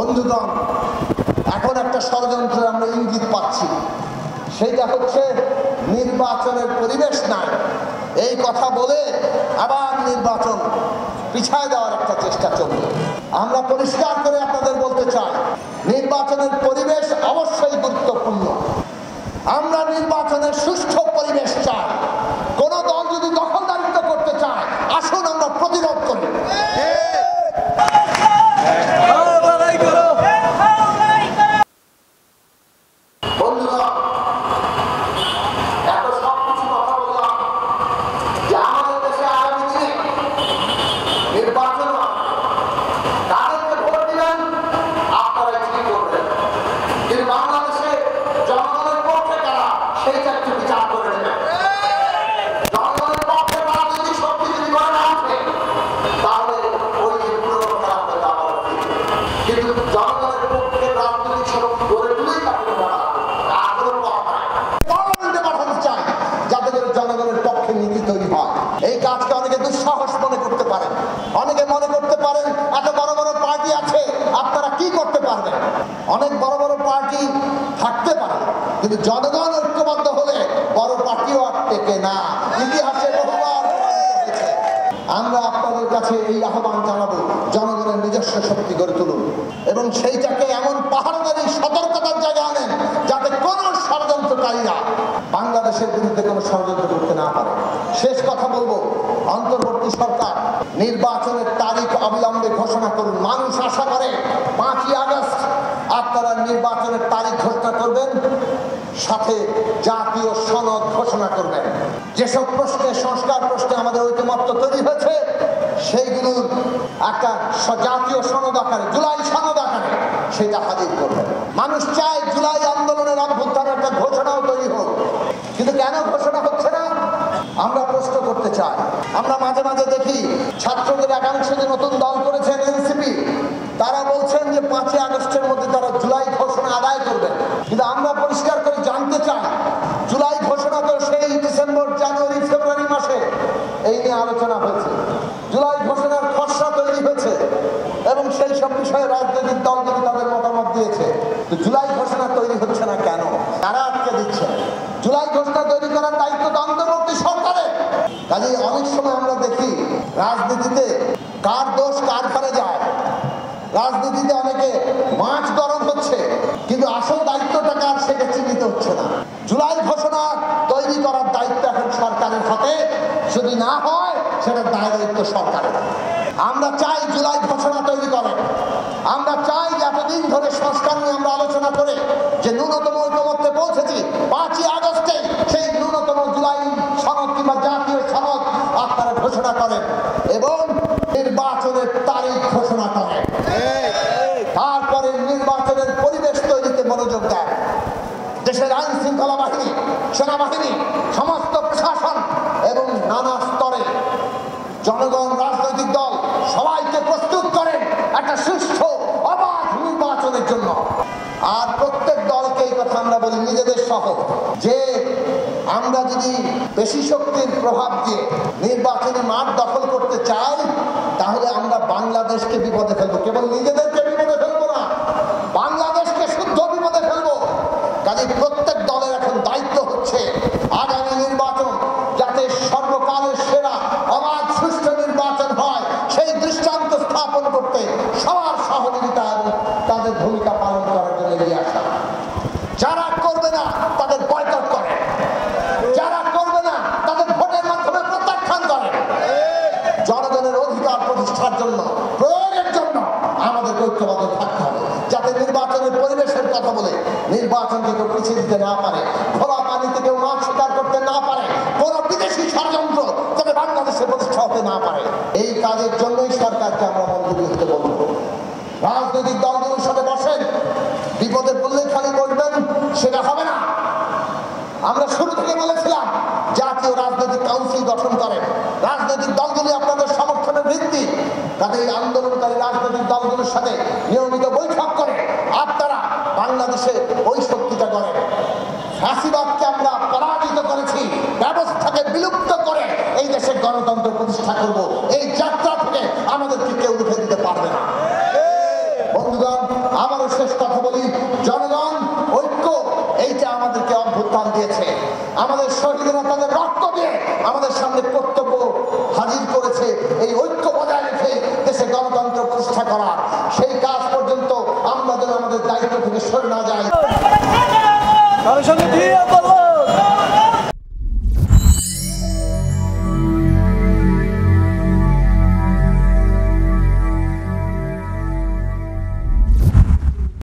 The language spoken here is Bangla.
বন্ধুগণ, এখন একটা ষড়যন্ত্রের আমরা ইঙ্গিত পাচ্ছি, সেইটা হচ্ছে নির্বাচনের পরিবেশ নাই এই কথা বলে আবার নির্বাচন পিছায় দেওয়ার একটা চেষ্টা চলবে। আমরা পরিষ্কার করে আপনাদের বলতে চাই, নির্বাচনের পরিবেশ অবশ্যই গুরুত্বপূর্ণ। আমরা নির্বাচনের সুষ্ঠু পরিবেশ চাই। কোন দল যদি দখলদারিত্ব করতে চায়, আসুন আমরা প্রতিরোধ করি। এই কাজকে অনেকে দুঃসাহস মনে করতে পারেন, অনেকে মনে করতে পারেন এত বড় বড় পার্টি আছে, আপনারা কি করতে পারবেন। অনেক বড় বড় পার্টি থাকতে পারে, কিন্তু জনগণ ঐক্যবদ্ধ হলে বড় পার্টিও আর টেকে না। ইতিহাসে বহুবার হয়েছে। আমরা আপনাদের কাছে এই আহ্বান জানাবো, জনগণের নিজস্ব শক্তি গড়ে তুলুন এবং সেইটাকে এমন পাহাড়দারি সতর্কতার জায়গা আনেন যাতে কোন ষড়যন্ত্রকারীরা বাংলাদেশের বিরুদ্ধে কোনো ষড়যন্ত্র করতে না পারে। শেষ কথা বলবো, অন্তর্বর্তী সরকার নির্বাচনের তারিখ অবিলম্বে ঘোষণা করুন। মানুষ আশা করে 5ই আগস্ট আপনারা নির্বাচনের তারিখ ঘোষণা করবেন, সাথে জাতীয় সনদ ঘোষণা করবেন। যেসব প্রশ্নে, সংস্কার প্রশ্নে আমাদের ঐকমত্য তৈরি হয়েছে, সেইগুলোর একটা জাতীয় সনদ আকারে, জুলাই সনদ আকারে সেটা হাজির করবেন। মানুষ চায় জুলাই আন্দোলনের অভ্যুত্থানের একটা ঘোষণাও তৈরি হোক, কিন্তু কেন ঘোষণা হচ্ছে না আমরা প্রশ্ন করতে চাই। আমরা মাঝে মাঝে দেখি ছাত্রদের একাংশ যে নতুন দল করেছেন এনসিপি, তারা বলছেন যে 5ই আগস্টের মধ্যে তারা জুলাই ঘোষণা আদায় করবেন, কিন্তু আমরা পরিষ্কার করে জানতে চাই জুলাই ঘোষণা তো সেই ডিসেম্বর, জানুয়ারি, ফেব্রুয়ারি মাসে এই নিয়ে আলোচনা হয়েছে। জুলাই ঘোষণার খসড়া তৈরি হয়েছে এবং সেই সব বিষয়ে রাজনৈতিক দলগুলি তাদের মতামত দিয়েছে। তো জুলাই ঘোষণা তৈরি হচ্ছে না কেন? তারা আটকে দিচ্ছে। জুলাই ঘোষণা তৈরি করার দায়িত্ব তো অন্তর্বর্তী সরকারের। কাজেই অনেক সময় আমরা দেখি রাজনীতিতে কার দোষ কার ঘরে যায়। রাজনীতিতে অনেকে মাছ গরম হচ্ছে, কিন্তু আসল দায়িত্বটা কার সেটা চিহ্নিত হচ্ছে না। জুলাই ঘোষণা তৈরি করার দায়িত্ব এখন সরকারের হাতে, যদি না হয় সেটা দায়িত্ব সরকারের। আমরা চাই জুলাই ঘোষণা তৈরি করেন। আমরা চাই যে এতদিন ধরে সংস্কার নিয়ে আমরা আলোচনা করে যে ন্যূনতম ঐকমত্যে পৌঁছেছি, 5ই আগস্টে সেই ন্যূনতম জুলাই সনদ কিংবা জাতীয় সনদ আপনারা ঘোষণা করেন এবং নির্বাচনের তারিখ ঘোষণা করেন। তারপরে নির্বাচনের পরিবেশ তৈরিতে মনোযোগ দেন। দেশের আইন শৃঙ্খলা বাহিনী, সেনাবাহিনী, সমস্ত প্রশাসন এবং নানা স্তরে জনগণ, রাজনৈতিক দল সবাইকে প্রস্তুত করেন একটা সুষ্ঠু অবাধ নির্বাচনের জন্য। আর প্রত্যেক দলকে এই কথা আমরা বলি, নিজেদের সহ, যে আমরা যদি বেশি শক্তির প্রভাব দিয়ে নির্বাচনী মাঠ দখল করতে চাই, তাহলে আমরা বাংলাদেশকে বিপদে ফেলবো। কেবল নিজেদেরকে বিপদে ফেলবো না, বাংলাদেশকে শুদ্ধ বিপদে ফেলবো। কাজে প্রত্যেক দলের এখন দায়িত্ব হচ্ছে আগামী নির্বাচন যাতে সর্বকালের সেরা অবাধ সুষ্ঠু নির্বাচন হয়, সেই দৃষ্টান্ত স্থাপন করতে সবার সহযোগিতা এবং তাদের ভূমিকা পালন করার জন্য এগিয়ে আসা। যারা করবে না তাদের বয়কট করে, যারা করবে না তাদের ভোটের মাধ্যমে প্রত্যাখ্যান করে। জনগণের অধিকার প্রতিষ্ঠার জন্য, প্রয়োগের জন্য আমাদের ঐক্যবদ্ধ থাকতে হবে, যাতে নির্বাচনের পরিবেশের কথা বলে নির্বাচনকে কেউ পিছিয়ে দিতে না পারে, খোলা পানিতে কেউ মাছ শিকার করতে না পারে, কোন বিদেশি ষড়যন্ত্র যাতে বাংলাদেশে প্রতিষ্ঠা হতে না পারে। এই কাজের জন্যই সরকারকে আমরা মঞ্জুরি দিতে বলব। রাজনৈতিক দলগুলোর সাথে বসেন, বিপদে পড়লে খালি বলবেন সেটা হবে না। আমরা শুরু থেকে বলেছিলাম জাতীয় রাজনৈতিক কাউন্সিল গঠন করেন, রাজনৈতিক দলগুলি আপনাদের সমর্থনের ভিত্তি। তাদের এই আন্দোলনকারী রাজনৈতিক দলগুলোর সাথে নিয়মিত বৈঠক করে আপনারা বাংলাদেশে ওই শক্তিটা করেন। ফ্যাসিবাদকে আমরা পরাজিত করেছি, ব্যবস্থাকে বিলুপ্ত করে এই দেশে গণতন্ত্র প্রতিষ্ঠা করব। এই যাত্রা থেকে আমাদেরকে কেউ উঠে দিতে পারবে না। বন্ধুগণ, আবারও শেষ কথা বলি, জনগণ ঐক্য এইটা আমাদেরকে অভ্যুত্থান দিয়েছে। আমাদের শহীদরা তাদের রক্ত দিয়ে আমাদের সামনে কর্তব্য হাজির করেছে এই ঐক্য বজায় রেখে দেশে গণতন্ত্র প্রতিষ্ঠা করা। সেই কাজ পর্যন্ত আমরা যেন আমাদের দায়িত্ব থেকে সরে না যাই।